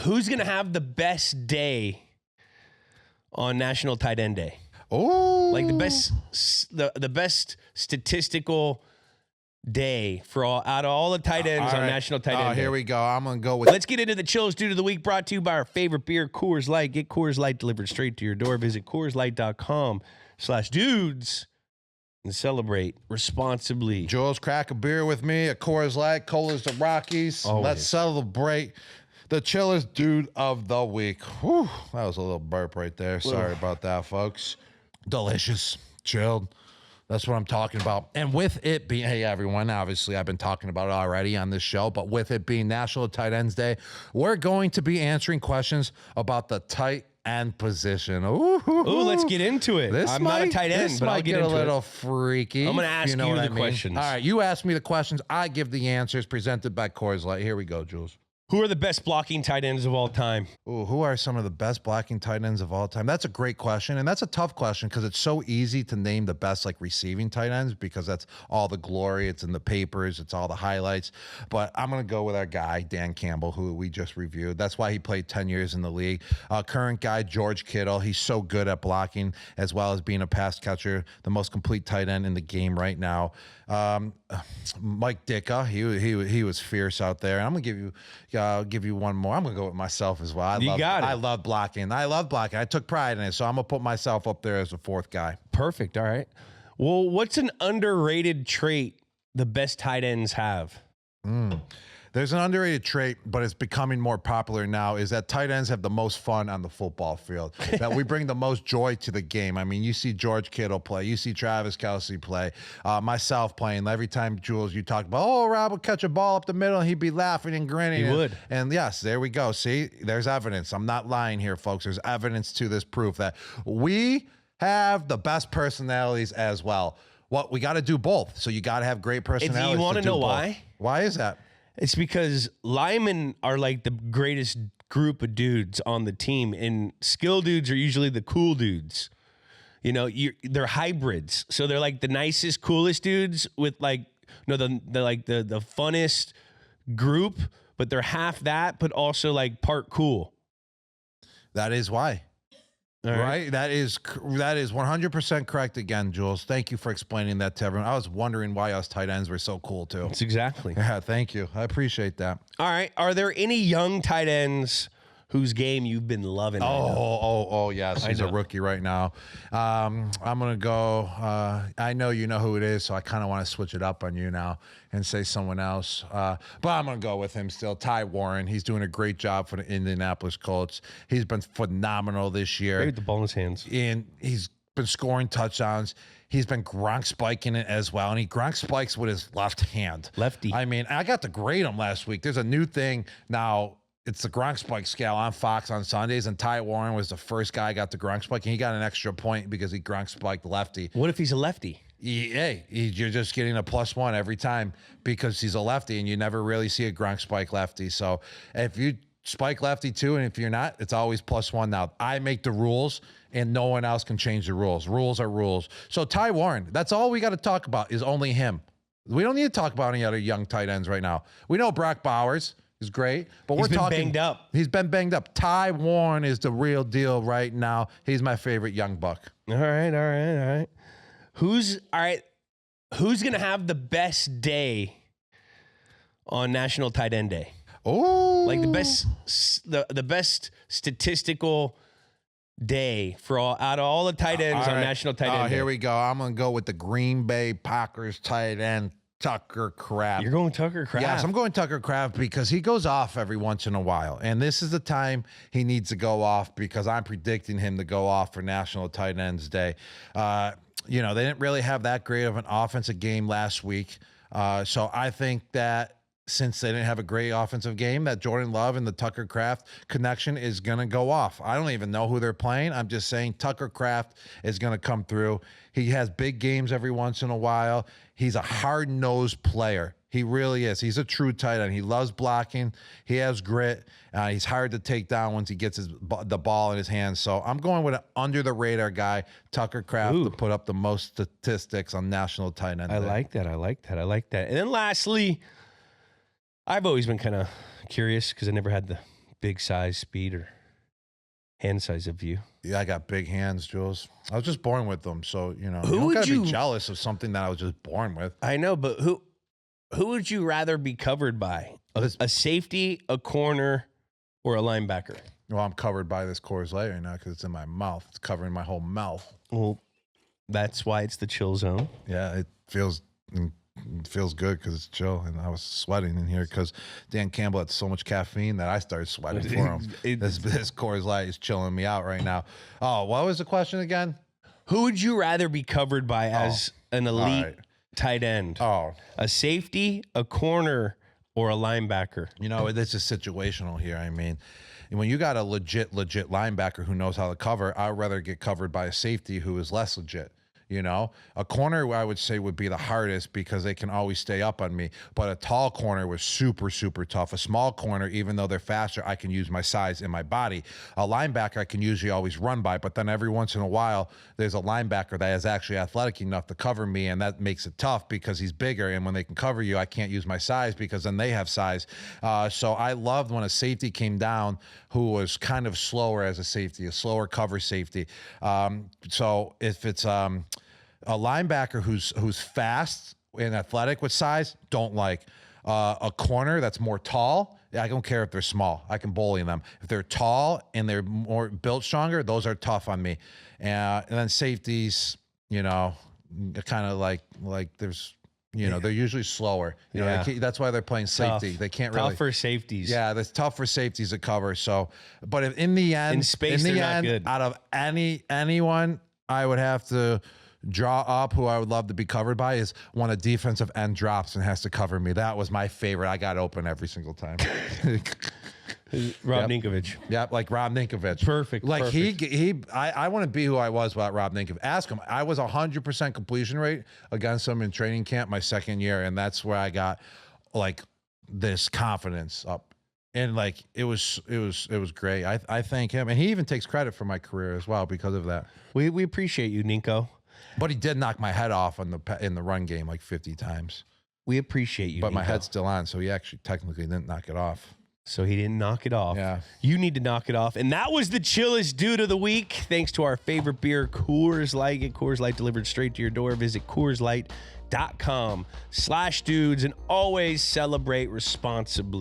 Who's going to have the best day on National Tight End Day? Oh, Like the best statistical day for out of all the tight ends on National Tight End Day. Here we go. I'm going to go with... Let's get into the chills dude of the week, brought to you by our favorite beer, Coors Light. Get Coors Light delivered straight to your door. Visit CoorsLight.com/dudes and celebrate responsibly. Jules, crack a beer with me. A Coors Light, Colas the Rockies. Always. Let's celebrate the chillest dude of the week. Whew, that was a little burp right there. Sorry about that, folks. Delicious, chilled. That's what I'm talking about. And with it being, hey, everyone, obviously I've been talking about it already on this show, but with it being National Tight Ends Day, we're going to be answering questions about the tight end position. Ooh, let's get into it. I'm not a tight end, but I'll get into it. a little freaky. I'm going to ask you the questions. All right, you ask me the questions. I give the answers, presented by Coors Light. Here we go, Jules. Who are the best blocking tight ends of all time? Ooh, who are some of the best blocking tight ends of all time? That's a great question, and that's a tough question because it's so easy to name the best like receiving tight ends because that's all the glory. It's in the papers. It's all the highlights. But I'm going to go with our guy, Dan Campbell, who we just reviewed. That's why he played 10 years in the league. Current guy, George Kittle. He's so good at blocking as well as being a pass catcher, the most complete tight end in the game right now. Mike Ditka, he was fierce out there. And I'm going to give you one more. I'm going to go with myself as well. I love blocking. I took pride in it, so I'm going to put myself up there as a fourth guy. Perfect. All right. Well, what's an underrated trait the best tight ends have? There's an underrated trait, but it's becoming more popular now, is that tight ends have the most fun on the football field, that we bring the most joy to the game. I mean, you see George Kittle play. You see Travis Kelce play. Myself playing. Every time, Jules, you talk about, oh, Rob would catch a ball up the middle, and he'd be laughing and grinning. He would. And yes, there we go. See, there's evidence. I'm not lying here, folks. There's evidence to this proof that we have the best personalities as well. Well, we got to do both. So you got to have great personalities. You want to know why? Why is that? It's because linemen are like the greatest group of dudes on the team, and skill dudes are usually the cool dudes. You know, they're hybrids, so they're like the nicest, coolest dudes with like the funnest group, but they're half that, but also like part cool. That is why. All right. That is 100% correct again, Jules. Thank you for explaining that to everyone. I was wondering why us tight ends were so cool too. That's exactly. Yeah, thank you. I appreciate that. All right. Are there any young tight ends whose game you've been loving? Yes. He's a rookie right now. I'm going to go. I know you know who it is, so I kind of want to switch it up on you now and say someone else. But I'm going to go with him still. Ty Warren. He's doing a great job for the Indianapolis Colts. He's been phenomenal this year. Great with the ball in his hands. And he's been scoring touchdowns. He's been Gronk spiking it as well. And Gronk spikes with his left hand. Lefty. I mean, I got to grade him last week. There's a new thing now. It's the Gronk spike scale on Fox on Sundays, and Ty Warren was the first guy I got the Gronk spike, and he got an extra point because he Gronk spiked lefty. What if he's a lefty? You're just getting a +1 every time because he's a lefty, and you never really see a Gronk spike lefty. So if you spike lefty too, and if you're not, it's always +1 now. I make the rules, and no one else can change the rules. Rules are rules. So Ty Warren, that's all we got to talk about is only him. We don't need to talk about any other young tight ends right now. We know Brock Bowers is great, but we're talking banged up. He's been banged up. Ty Warren is the real deal right now. He's my favorite young buck. All right. Who's gonna have the best day on National Tight End Day? Oh, like the best statistical day for out of all the tight ends on National Tight End Day. Here we go. I'm gonna go with the Green Bay Packers tight end, Tucker Kraft. You're going Tucker Kraft? Yes, I'm going Tucker Kraft because he goes off every once in a while. And this is the time he needs to go off because I'm predicting him to go off for National Tight Ends Day. They didn't really have that great of an offensive game last week. So I think that since they didn't have a great offensive game, that Jordan Love and the Tucker Kraft connection is going to go off. I don't even know who they're playing. I'm just saying Tucker Kraft is going to come through. He has big games every once in a while. He's a hard-nosed player. He really is. He's a true tight end. He loves blocking. He has grit. He's hard to take down once he gets the ball in his hands. So I'm going with an under-the-radar guy, Tucker Kraft, to put up the most statistics on National Tight End Day. I like that. And then lastly, I've always been kind of curious because I never had the Big size, speed, or hand size of you? Yeah, I got big hands, Jules. I was just born with them, so you know. Who You don't would gotta you- be jealous of something that I was just born with? I know, but who would you rather be covered by? A safety, a corner, or a linebacker? Well, I'm covered by this Coors Light right now because it's in my mouth. It's covering my whole mouth. Well, that's why it's the chill zone. Yeah, it feels good because it's chill, and I was sweating in here because Dan Campbell had so much caffeine that I started sweating for him. This Coors Light is chilling me out right now. Oh, what was the question again? Who would you rather be covered by as an elite tight end? Oh, A safety, a corner, or a linebacker? you know, this is situational here. I mean, when you got a legit linebacker who knows how to cover, I'd rather get covered by a safety who is less legit. You know, a corner I would say would be the hardest because they can always stay up on me. But a tall corner was super tough. A small corner, even though they're faster, I can use my size in my body. A linebacker I can usually always run by, but then every once in a while there's a linebacker that is actually athletic enough to cover me, and that makes it tough because he's bigger. And when they can cover you, I can't use my size because then they have size. So I loved when a safety came down who was kind of slower as a safety, a slower cover safety. So if it's a linebacker who's fast and athletic with size, don't like. A corner that's more tall, I don't care if they're small. I can bully them. If they're tall and they're more built stronger, those are tough on me. And then safeties, you know, kind of like there's, you know, they're usually slower. You know, that's why they're playing safety. They can't really. Tough for safeties. Yeah, that's tough for safeties to cover. So, but if in the end, In space, they're not good. out of anyone, I would have to draw up who I would love to be covered by is when a defensive end drops and has to cover me. That was my favorite. I got open every single time. Rob Ninkovich. Yep, like Rob Ninkovich. Perfect. Like perfect. I want to be who I was without Rob Ninkovich. Ask him. I was 100% completion rate against him in training camp my second year, and that's where I got like this confidence up. And like it was great. I thank him, and he even takes credit for my career as well because of that. We appreciate you, Ninko. But he did knock my head off in the run game like 50 times. We appreciate you, But my Ninko. head's still on, so he actually technically didn't knock it off. So he didn't knock it off. Yeah. You need to knock it off. And that was the chillest dude of the week. Thanks to our favorite beer, Coors Light. Get Coors Light delivered straight to your door. Visit CoorsLight.com/dudes and always celebrate responsibly.